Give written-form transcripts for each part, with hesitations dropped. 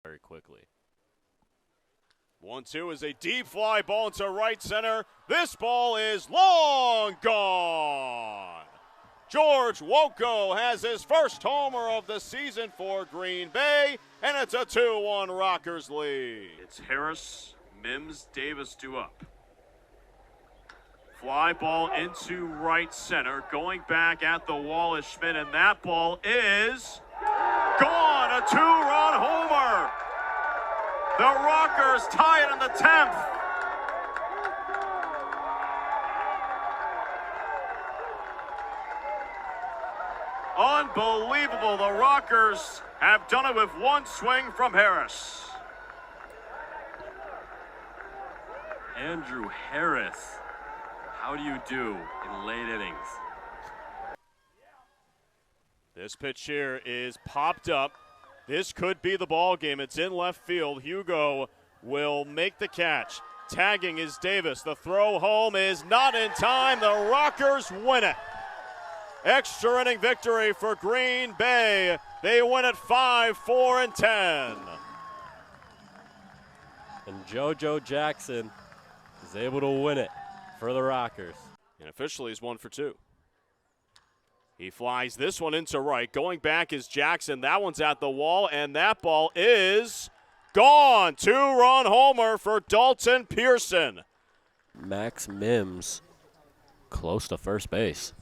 very quickly. 1-2 is a deep fly ball into right center. This ball is long gone. George Woko has his first homer of the season for Green Bay, and it's a 2-1 Rockers lead. It's Harris, Mims, Davis due up. Fly ball into right center. Going back at the wall is Schmidt, and that ball is gone. A 2-run homer. The Rockers tie it in the 10th. Unbelievable. The Rockers have done it with one swing from Harris. Andrew Harris. How do you do in late innings? This pitch here is popped up. This could be the ball game. It's in left field. Hugo will make the catch. Tagging is Davis. The throw home is not in time. The Rockers win it. Extra inning victory for Green Bay. They win it 5-4-10. And JoJo Jackson is able to win it for the Rockers. And officially he's 1 for 2. He flies this one into right. Going back is Jackson. That one's at the wall, and that ball is gone. 2-run homer for Dalton Pearson. Max Mims close to first base.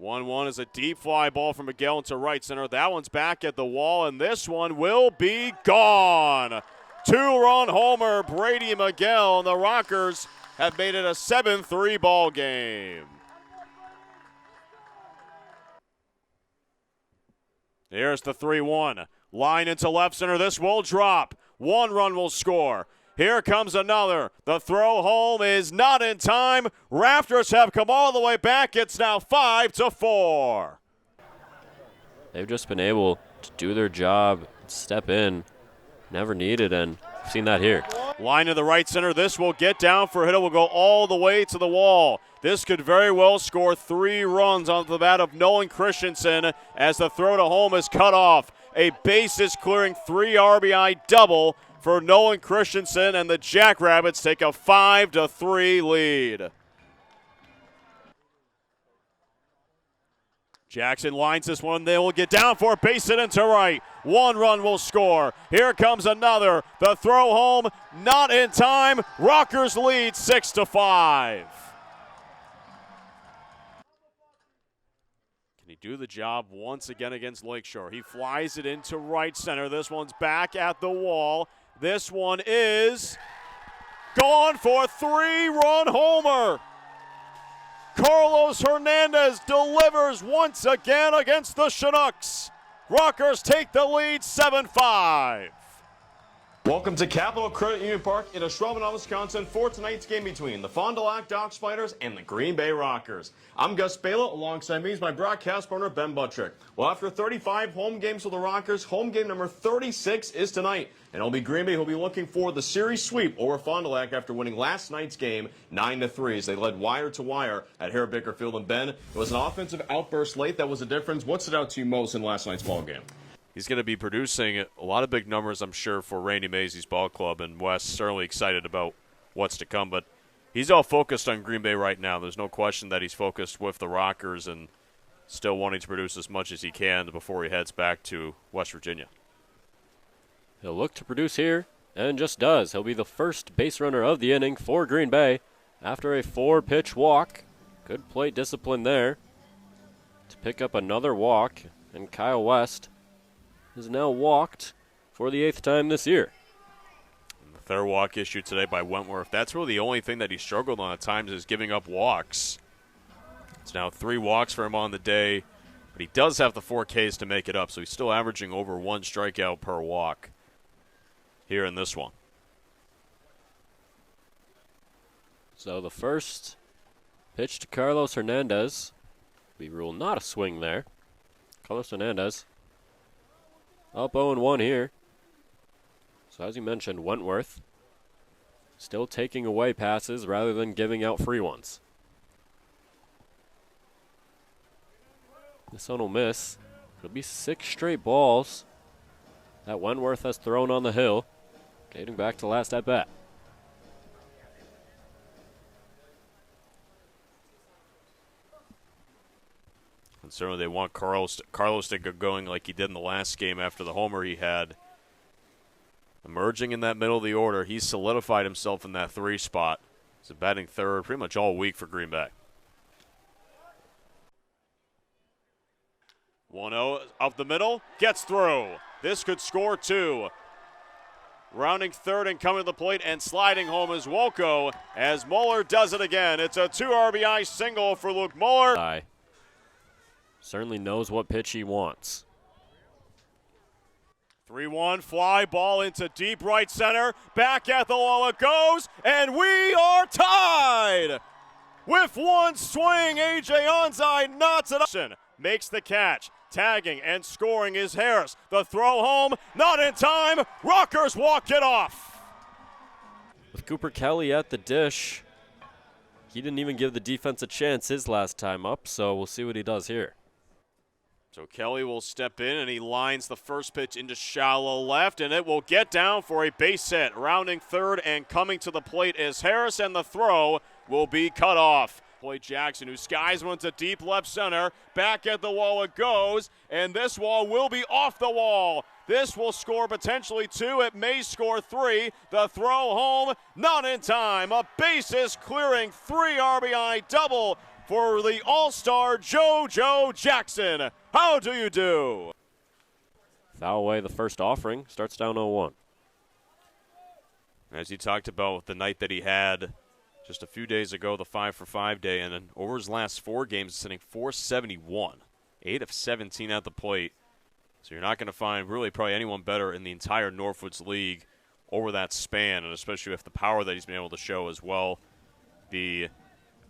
1-1 is a deep fly ball from Miguel into right center. That one's back at the wall, and this one will be gone. 2-run homer, Brady Miguel, and the Rockers have made it a 7-3 ball game. Here's the 3-1. Line into left center. This will drop. 1 run will score. Here comes another. The throw home is not in time. Raptors have come all the way back. It's now 5-4. They've just been able to do their job, step in, never needed, and we've seen that here. Line to the right center. This will get down for a hit. It will go all the way to the wall. This could very well score 3 runs on the bat of Nolan Christensen as the throw to home is cut off. A bases clearing 3 RBI double for Nolan Christensen, and the Jackrabbits take a 5-3 lead. Jackson lines this one. They will get down for a base hit into right. 1 run will score. Here comes another. The throw home, not in time. Rockers lead 6-5. Can he do the job once again against Lakeshore? He flies it into right center. This one's back at the wall. This one is gone for a 3-run homer. Carlos Hernandez delivers once again against the Chinooks. Rockers take the lead 7-5. Welcome to Capital Credit Union Park in Ashwaubenon, Wisconsin for tonight's game between the Fond du Lac Dock Spiders and the Green Bay Rockers. I'm Gus Baylow. Alongside me is my broadcast partner, Ben Buttrick. Well, after 35 home games for the Rockers, home game number 36 is tonight. And it'll be Green Bay who'll be looking for the series sweep over Fond du Lac after winning last night's game 9-3 as they led wire to wire at Harry Baker Field in Bend. It was an offensive outburst late that was the difference. What stood out to you most in last night's ball game? He's going to be producing a lot of big numbers, I'm sure, for Randy Mazey's ball club, and Wes certainly excited about what's to come. But he's all focused on Green Bay right now. There's no question that he's focused with the Rockers and still wanting to produce as much as he can before he heads back to West Virginia. He'll look to produce here, and just does. He'll be the first base runner of the inning for Green Bay after a 4-pitch walk. Good plate discipline there to pick up another walk, and Kyle West has now walked for the 8th time this year. And the third walk issued today by Wentworth. That's really the only thing that he struggled on at times is giving up walks. It's now 3 walks for him on the day, but he does have the 4 Ks to make it up, so he's still averaging over 1 strikeout per walk here in this one. So the first pitch to Carlos Hernandez. We rule not a swing there. Carlos Hernandez up 0-1 here. So as you mentioned, Wentworth still taking away passes rather than giving out free ones. This one will miss. It'll be 6 straight balls that Wentworth has thrown on the hill, dating back to last at bat. And certainly they want Carlos to get going like he did in the last game after the homer he had. Emerging in that middle of the order, he's solidified himself in that 3 spot. He's batting third pretty much all week for Green Bay. 1-0 up the middle, gets through. This could score 2. Rounding third and coming to the plate and sliding home is Wolko as Mueller does it again. It's a 2 RBI single for Luke Mueller. Certainly knows what pitch he wants. 3-1 fly ball into deep right center. Back at the wall it goes, and we are tied. With one swing, A.J. Onzai knots it up. Makes the catch. Tagging and scoring is Harris. The throw home, not in time. Rockers walk it off. With Cooper Kelly at the dish, he didn't even give the defense a chance his last time up, so we'll see what he does here. So Kelly will step in, and he lines the first pitch into shallow left, and it will get down for a base hit. Rounding third and coming to the plate is Harris, and the throw will be cut off. Play Jackson, who skies one to deep left center. Back at the wall it goes, and this wall will be off the wall. This will score potentially 2. It may score 3. The throw home, not in time. A bases clearing 3 RBI double for the All-Star JoJo Jackson. How do you do? Foul away the first offering, starts down 0-1. As you talked about the night that he had just a few days ago, the 5-for-5 day, and then over his last 4 games, sitting .471, 8 of 17 at the plate. So you're not going to find really probably anyone better in the entire Northwoods League over that span, and especially with the power that he's been able to show as well. The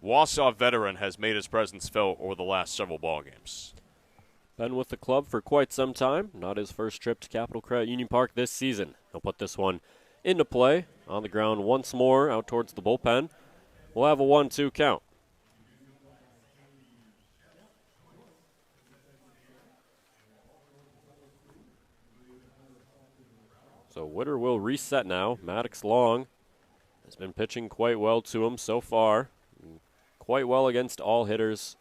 Wausau veteran has made his presence felt over the last several ball games. Been with the club for quite some time. Not his first trip to Capital Credit Union Park this season. He'll put this one into play on the ground once more out towards the bullpen. We'll have a 1-2 count. So Witter will reset now. Maddox Long has been pitching quite well to him so far. Quite well against all hitters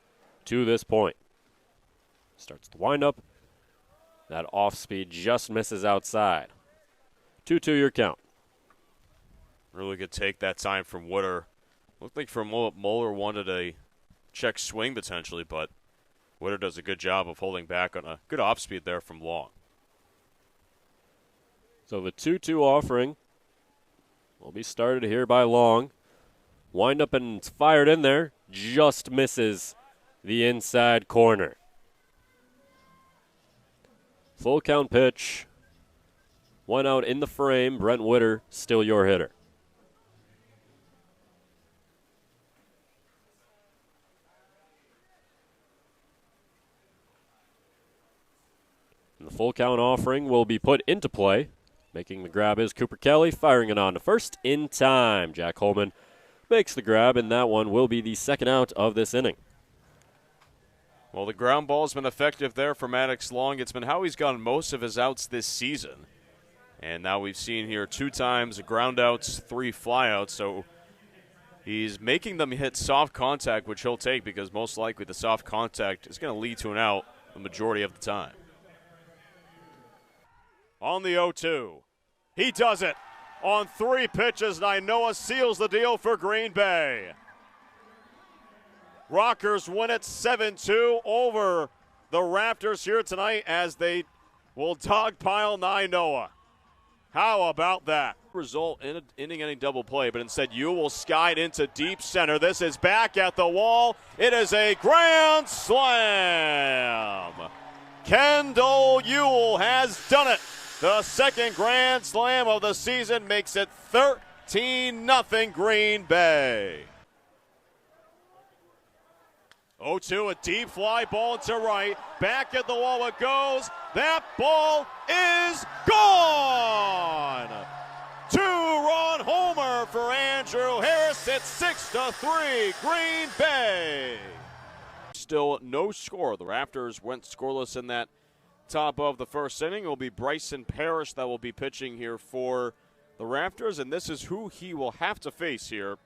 to this point. Starts the windup. That off speed just misses outside. 2-2 your count. Really good take that time from Witter. Looked like Mueller wanted a check swing potentially, but Witter does a good job of holding back on a good off speed there from Long. So the 2-2 offering will be started here by Long. Wind up and it's fired in there. Just misses the inside corner. Full count pitch. One out in the frame. Brent Witter, still your hitter. And the full count offering will be put into play. Making the grab is Cooper Kelly, firing it on to first in time. Jack Holman makes the grab, and that one will be the second out of this inning. Well, the ground ball has been effective there for Maddox Long. It's been how he's gotten most of his outs this season. And now we've seen here 2 times ground outs, 3 flyouts. So he's making them hit soft contact, which he'll take because most likely the soft contact is going to lead to an out the majority of the time. On the 0-2. He does it on 3 pitches. Nainoa seals the deal for Green Bay. Rockers win it 7-2 over the Raptors here tonight as they will dogpile Nainoa. How about that? Result in an inning-ending double play, but instead you will skide into deep center. This is back at the wall. It is a grand slam. Kendall Ewell has done it. The second grand slam of the season makes it 13-0 Green Bay. 0-2, a deep fly ball to right. Back at the wall it goes. That ball is gone. 2-run homer for Andrew Harris. It's 6-3 Green Bay. Still no score. The Raptors went scoreless in that top of the first inning. It will be Bryson Parrish that will be pitching here for the Raptors, and this is who he will have to face here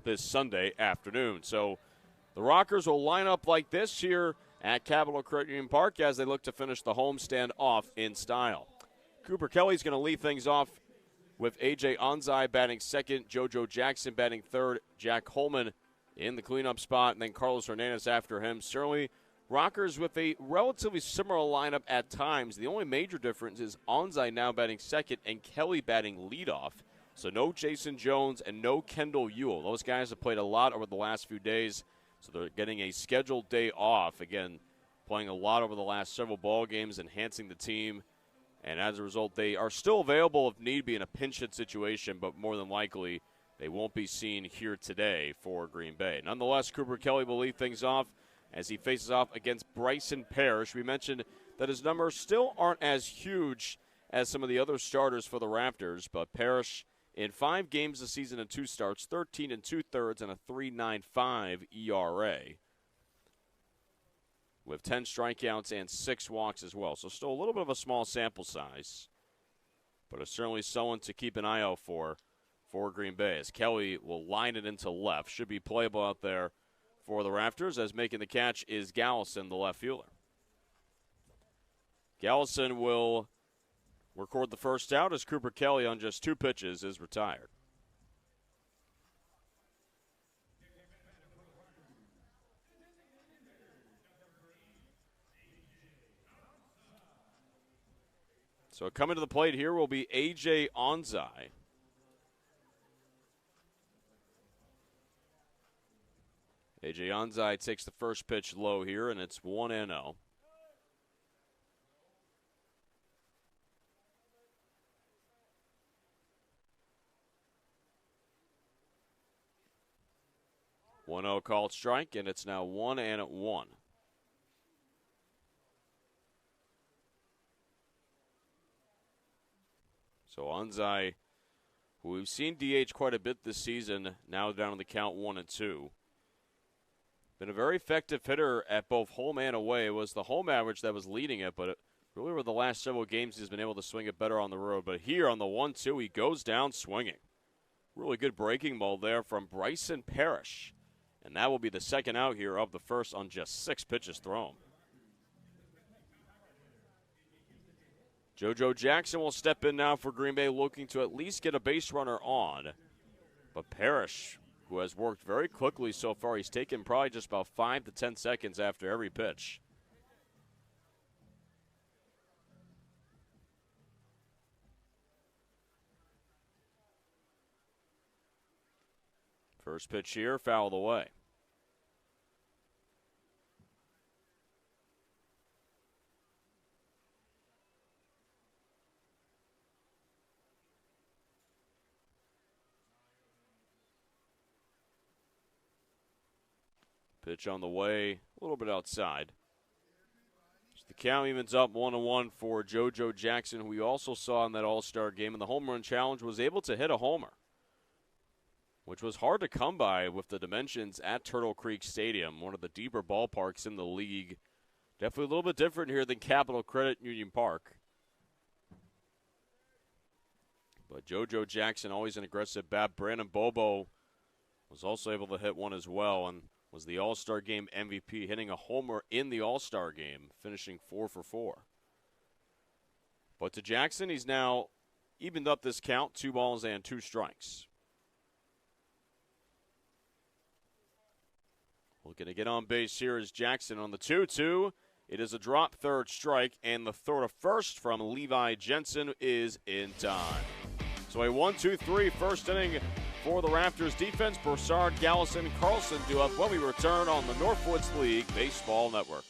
this Sunday afternoon. So the Rockers will line up like this here at Capital Credit Union Park as they look to finish the homestand off in style. Cooper Kelly's going to lead things off with A.J. Onzai batting second, JoJo Jackson batting third, Jack Holman in the cleanup spot, and then Carlos Hernandez after him. Certainly, Rockers with a relatively similar lineup at times. The only major difference is Onzai now batting second and Kelly batting leadoff. So no Jason Jones and no Kendall Ewell. Those guys have played a lot over the last few days, so they're getting a scheduled day off. Again, playing a lot over the last several ball games, enhancing the team. And as a result, they are still available if need be in a pinch hit situation, but more than likely they won't be seen here today for Green Bay. Nonetheless, Cooper Kelly will lead things off as he faces off against Bryson Parrish. We mentioned that his numbers still aren't as huge as some of the other starters for the Raptors, but Parrish in 5 games this season and 2 starts, 13 2/3 and a 3.95 ERA. With 10 strikeouts and 6 walks as well. So still a little bit of a small sample size, but it's certainly someone to keep an eye out for Green Bay, as Kelly will line it into left. Should be playable out there for the Raptors, as making the catch is Gallison, the left fielder. Gallison will record the first out as Cooper Kelly on just 2 pitches is retired. So coming to the plate here will be A.J. Onzai. A.J. Onzai takes the first pitch low here, and it's 1-0. One-0 called strike, and it's now 1-1. So Onzai, who we've seen DH quite a bit this season, now down on the count 1-2. Been a very effective hitter at both home and away. It was the home average that was leading it, but really over the last several games he's been able to swing it better on the road. But here on the 1-2, he goes down swinging. Really good breaking ball there from Bryson Parrish. And that will be the second out here of the first on just 6 pitches thrown. JoJo Jackson will step in now for Green Bay, looking to at least get a base runner on. But Parrish, who has worked very quickly so far, he's taken probably just about 5 to 10 seconds after every pitch. First pitch here, fouled away. Pitch on the way, a little bit outside. So the count evens up 1-1 for JoJo Jackson, who we also saw in that All-Star game in the home run challenge, was able to hit a homer, which was hard to come by with the dimensions at Turtle Creek Stadium, one of the deeper ballparks in the league. Definitely a little bit different here than Capital Credit Union Park. But JoJo Jackson, always an aggressive bat. Brandon Bobo was also able to hit one as well, and was the All-Star Game MVP, hitting a homer in the All-Star Game, finishing 4 for 4. But to Jackson, he's now evened up this count, 2 balls and 2 strikes. Looking to get on base here is Jackson on the 2-2. It is a drop third strike, and the throw to first from Levi Jensen is in time. So a 1-2-3 first inning for the Raptors defense. Broussard, Gallison, Carlson do up when we return on the Northwoods League Baseball Network.